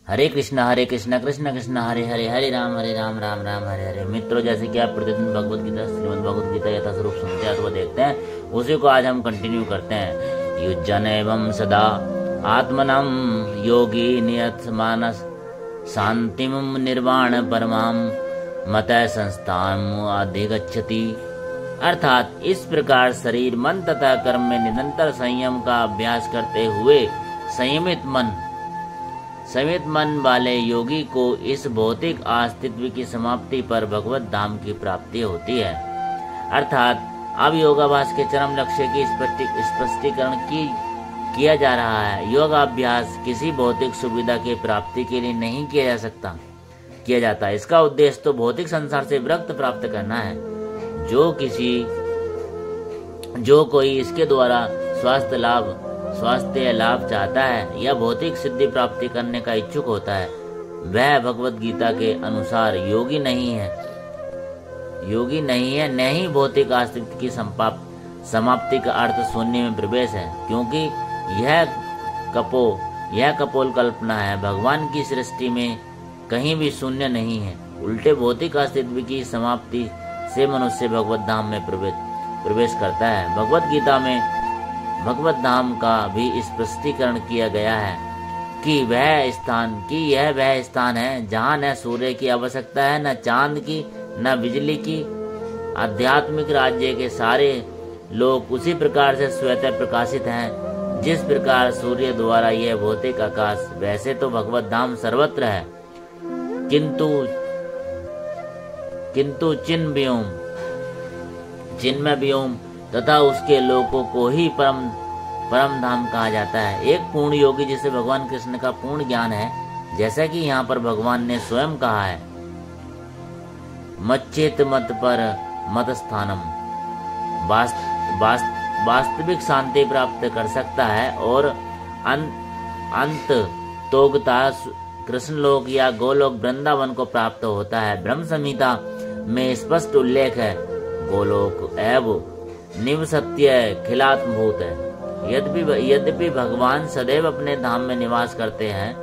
हरे कृष्णा कृष्ण कृष्ण हरे हरे, हरे राम राम हरे हरे। मित्रों, जैसे कि आप प्रतिदिन भगवत गीता, श्रीमद् भगवत गीता यथास्वरूप सुनते हैं अथवा देखते हैं, उसी को आज हम कंटिन्यू करते हैं। युज्जन एवं सदा आत्मनम योगी नियत मानस शांतिम निर्वाण परमाम मत संस्थान अधिगच्छति। अर्थात इस प्रकार शरीर, मन तथा कर्म में निरंतर संयम का अभ्यास करते हुए संयमित मन वाले योगी को इस भौतिक अस्तित्व की समाप्ति पर भगवत धाम की प्राप्ति होती है। अर्थात अब योगाभ्यास के चरम लक्ष्य की स्पष्टीकरण किया जा रहा है। योगाभ्यास किसी भौतिक सुविधा की प्राप्ति के लिए नहीं किया जाता। इसका उद्देश्य तो भौतिक संसार से विरक्त प्राप्त करना है। जो कोई इसके द्वारा स्वास्थ्य लाभ चाहता है या भौतिक सिद्धि प्राप्ति करने का इच्छुक होता है, वह भगवत गीता के अनुसार योगी नहीं है, न ही भौतिक अस्तित्व की समाप्ति का अर्थ शून्य में प्रवेश है, क्योंकि यह कपोल कल्पना है। भगवान की सृष्टि में कहीं भी शून्य नहीं है। उल्टे भौतिक अस्तित्व की समाप्ति से मनुष्य भगवत धाम में प्रवेश करता है। भगवत गीता में भगवत धाम का भी स्पष्टीकरण किया गया है कि यह वह स्थान है जहाँ न सूर्य की आवश्यकता है, न चांद की, न बिजली की। आध्यात्मिक राज्य के सारे लोग उसी प्रकार से स्वतः प्रकाशित हैं जिस प्रकार सूर्य द्वारा यह भौतिक आकाश। वैसे तो भगवत धाम सर्वत्र है, किंतु चिन्मय व्योम तथा उसके लोगों को ही परम धाम कहा जाता है। एक पूर्ण योगी जिसे भगवान कृष्ण का पूर्ण ज्ञान है, जैसा कि यहाँ पर भगवान ने स्वयं कहा है, मच्चेत मत पर मत स्थानम, वास्तविक शांति प्राप्त कर सकता है और अंत तोगता कृष्ण लोक या गोलोक वृंदावन को प्राप्त होता है। ब्रह्म संहिता में स्पष्ट उल्लेख है, गोलोक एव निवसत्य खिलात्मभूत है। यद्यपि भगवान सदैव अपने धाम में निवास करते हैं,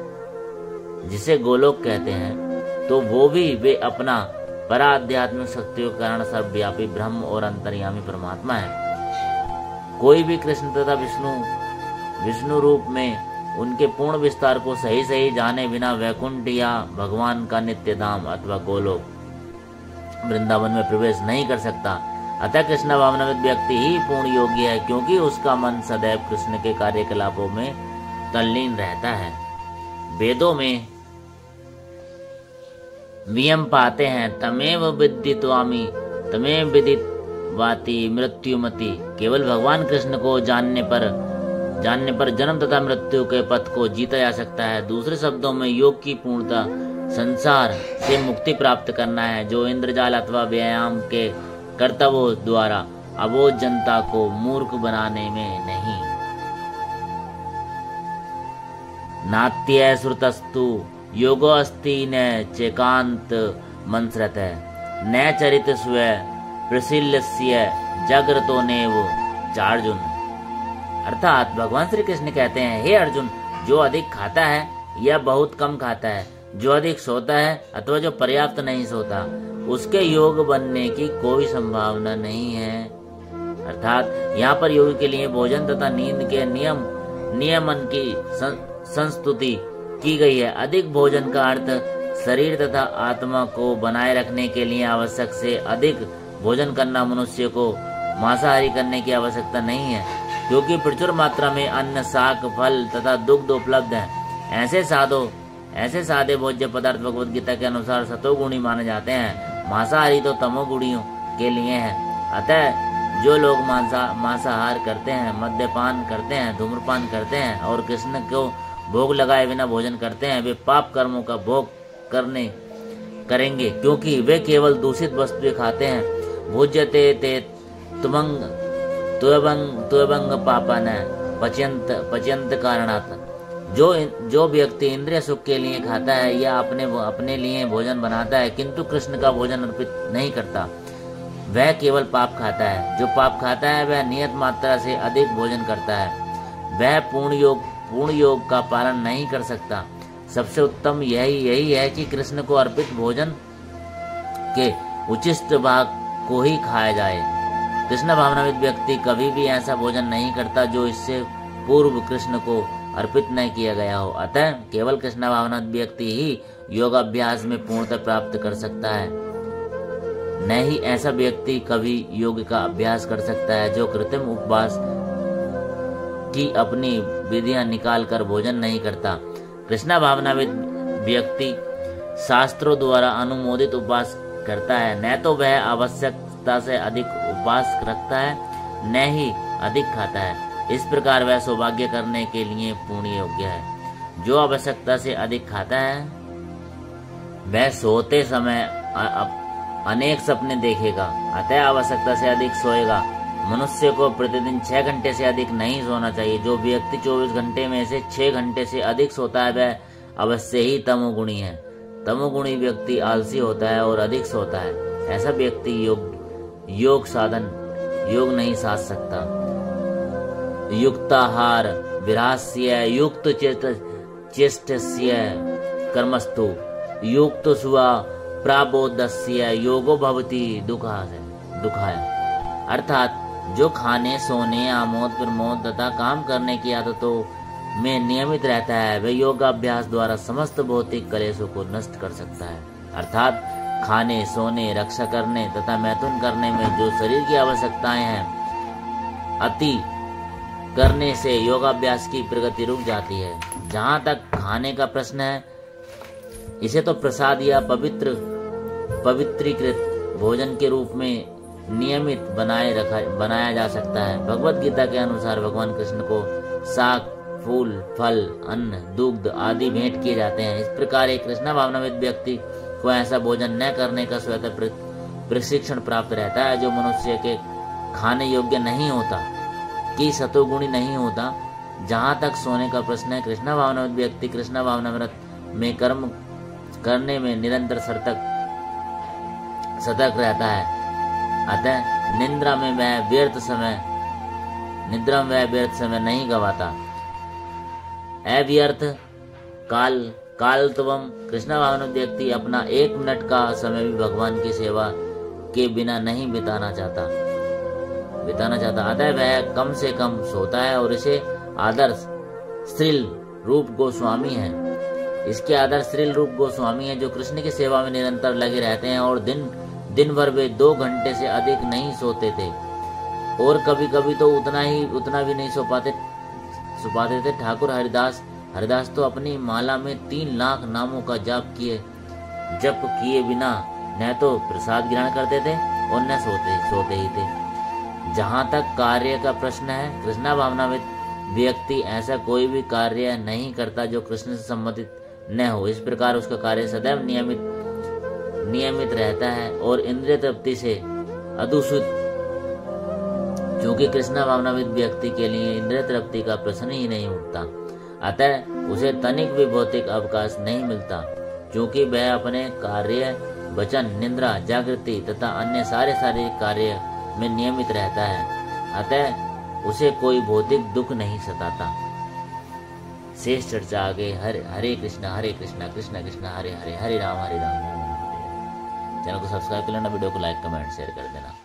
जिसे गोलोक कहते हैं, तो वे अपना पराध्यात्मिक शक्तियों के कारण सर्वव्यापी ब्रह्म और अंतर्यामी परमात्मा है। कोई भी कृष्ण तथा विष्णु रूप में उनके पूर्ण विस्तार को सही जाने बिना वैकुंठ या भगवान का नित्य धाम अथवा गोलोक वृंदावन में प्रवेश नहीं कर सकता। अतः कृष्ण भावनाविद व्यक्ति ही पूर्ण योगी है, क्योंकि उसका मन सदैव कृष्ण के कार्यकलापों में तल्लीन रहता है। वेदों में नियम पाते हैं, तमेव विदित्वामि तमेव विदित्वाति मृत्युमति। केवल भगवान कृष्ण को जानने पर जन्म तथा मृत्यु के पथ को जीता जा सकता है। दूसरे शब्दों में योग की पूर्णता संसार से मुक्ति प्राप्त करना है, जो इंद्रजाल अथवा व्यायाम के कर्तव्यों द्वारा अबोध जनता को मूर्ख बनाने में नहीं। नात्य श्रुतस्तु योगो अस्ति न चेकांत मंसरत न चरित स्व प्रसिल्यस्य जागृतो नेव चार्जुन। अर्थात भगवान श्री कृष्ण कहते हैं, हे अर्जुन, जो अधिक खाता है या बहुत कम खाता है, जो अधिक सोता है अथवा जो पर्याप्त नहीं सोता, उसके योग बनने की कोई संभावना नहीं है। अर्थात यहाँ पर योगी के लिए भोजन तथा नींद के नियमन की संस्तुति की गई है। अधिक भोजन का अर्थ शरीर तथा आत्मा को बनाए रखने के लिए आवश्यक से अधिक भोजन करना। मनुष्य को मांसाहारी करने की आवश्यकता नहीं है, क्योंकि प्रचुर मात्रा में अन्न, शाक, फल तथा दुग्ध उपलब्ध है। ऐसे सादे भोज्य पदार्थ भगवत गीता के अनुसार सतोगुणी माने जाते हैं। मांसाहारी तो तमोगुणियों के लिए है। अतः जो लोग मांसाहार करते हैं, मद्यपान करते हैं, धूम्रपान करते हैं और कृष्ण को भोग लगाए बिना भोजन करते हैं, वे पाप कर्मों का भोग करेंगे, क्योंकि वे केवल दूषित वस्तुएं खाते हैं। भुज्यते ते तुयबंग पापन पच्यंत कारणात्। जो व्यक्ति इंद्रिय सुख के लिए खाता है या अपने लिए भोजन बनाता है, किंतु कृष्ण का भोजन अर्पित नहीं करता, वह केवल पाप खाता है। जो पाप खाता है वह नियत मात्रा से अधिक भोजन करता है, वह पूर्ण योग का पालन नहीं कर सकता। सबसे उत्तम यही है कि कृष्ण को अर्पित भोजन के उचित भाग को ही खाया जाए। कृष्ण भावनाविद व्यक्ति कभी भी ऐसा भोजन नहीं करता जो इससे पूर्व कृष्ण को अर्पित न किया गया हो। अतः केवल कृष्ण भावनाविद व्यक्ति ही योगाभ्यास में पूर्णता प्राप्त कर सकता है, न ही ऐसा व्यक्ति कभी योग का अभ्यास कर सकता है जो कृत्रिम उपवास की अपनी विधियां निकाल कर भोजन नहीं करता। कृष्ण भावनाविद व्यक्ति शास्त्रों द्वारा अनुमोदित उपवास करता है, न तो वह आवश्यकता से अधिक उपवास रखता है, न ही अधिक खाता है। इस प्रकार वह सौभाग्य करने के लिए पूर्ण योग्य है। जो आवश्यकता से अधिक खाता है वह सोते समय अनेक सपने देखेगा, अतः आवश्यकता से अधिक सोएगा। मनुष्य को प्रतिदिन 6 घंटे से अधिक नहीं सोना चाहिए। जो व्यक्ति 24 घंटे में से 6 घंटे से अधिक सोता है वह अवश्य ही तमोगुणी है। तमोगुणी व्यक्ति आलसी होता है और अधिक सोता है। ऐसा व्यक्ति योग नहीं साध सकता। युक्ताहार विरास्य युक्त चेष्टस्य कर्मस्तु युक्त सुवा प्राबोधस्य योगो भवति दुखाय। अर्थात जो खाने, सोने, आमोद प्रमोद तथा काम करने की आदतों में नियमित रहता है वह योगाभ्यास द्वारा समस्त भौतिक क्लेशों को नष्ट कर सकता है। अर्थात खाने, सोने, रक्षा करने तथा मैथुन करने में जो शरीर की आवश्यकताएं हैं, अति करने से योगाभ्यास की प्रगति रुक जाती है। जहाँ तक खाने का प्रश्न है, इसे तो प्रसाद या पवित्रीकृत भोजन के रूप में नियमित बनाया जा सकता है। भगवत गीता के अनुसार भगवान कृष्ण को शाक, फूल, फल, अन्न, दुग्ध आदि भेंट किए जाते हैं। इस प्रकार एक कृष्ण भावनाविद व्यक्ति को ऐसा भोजन न करने का स्वतः प्रशिक्षण प्राप्त रहता है जो मनुष्य के खाने योग्य नहीं होता, कि सतोगुणी नहीं होता। जहाँ तक सोने का प्रश्न है, कृष्ण भावनाविद व्यक्ति कृष्ण भावनामृत में कर्म करने में निरंतर सतर्क रहता है। अतः निद्रा में वह व्यर्थ समय नहीं गवाता। अव्यर्थ कालत्वम कृष्ण भावनाविद व्यक्ति अपना 1 मिनट का समय भी भगवान की सेवा के बिना नहीं बिताना चाहता। अतः वह कम से कम सोता है और इसे आदर्श श्रील रूप गोस्वामी है। इसके आदर्श श्रील रूप गोस्वामी है जो कृष्ण की सेवा में निरंतर लगे रहते हैं और दिन भर वे 2 घंटे से अधिक नहीं सोते थे और कभी कभी तो उतना भी नहीं सो पाते थे। ठाकुर हरिदास तो अपनी माला में 3 लाख नामों का जप किए बिना न तो प्रसाद ग्रहण करते थे और न सोते ही थे। जहाँ तक कार्य का प्रश्न है, कृष्ण भावनाविद व्यक्ति ऐसा कोई भी कार्य नहीं करता जो कृष्ण से संबंधित न हो। इस प्रकार उसका कार्य सदैव नियमित रहता है और इंद्रिय तृप्ति से अदूषित, क्योंकि कृष्ण भावनाविद व्यक्ति के लिए इंद्रिय तृप्ति का प्रश्न ही नहीं उठता। अतः उसे तनिक भी भौतिक अवकाश नहीं मिलता, क्योंकि वह अपने कार्य, वचन, निद्रा, जागृति तथा अन्य सारे शारीरिक कार्य में नियमित रहता है। अतः उसे कोई भौतिक दुख नहीं सताता। शेष चर्चा आगे। हरे कृष्णा कृष्ण कृष्ण हरे हरे, हरे राम चैनल को सब्सक्राइब कर लेना, वीडियो को लाइक, कमेंट, शेयर कर देना।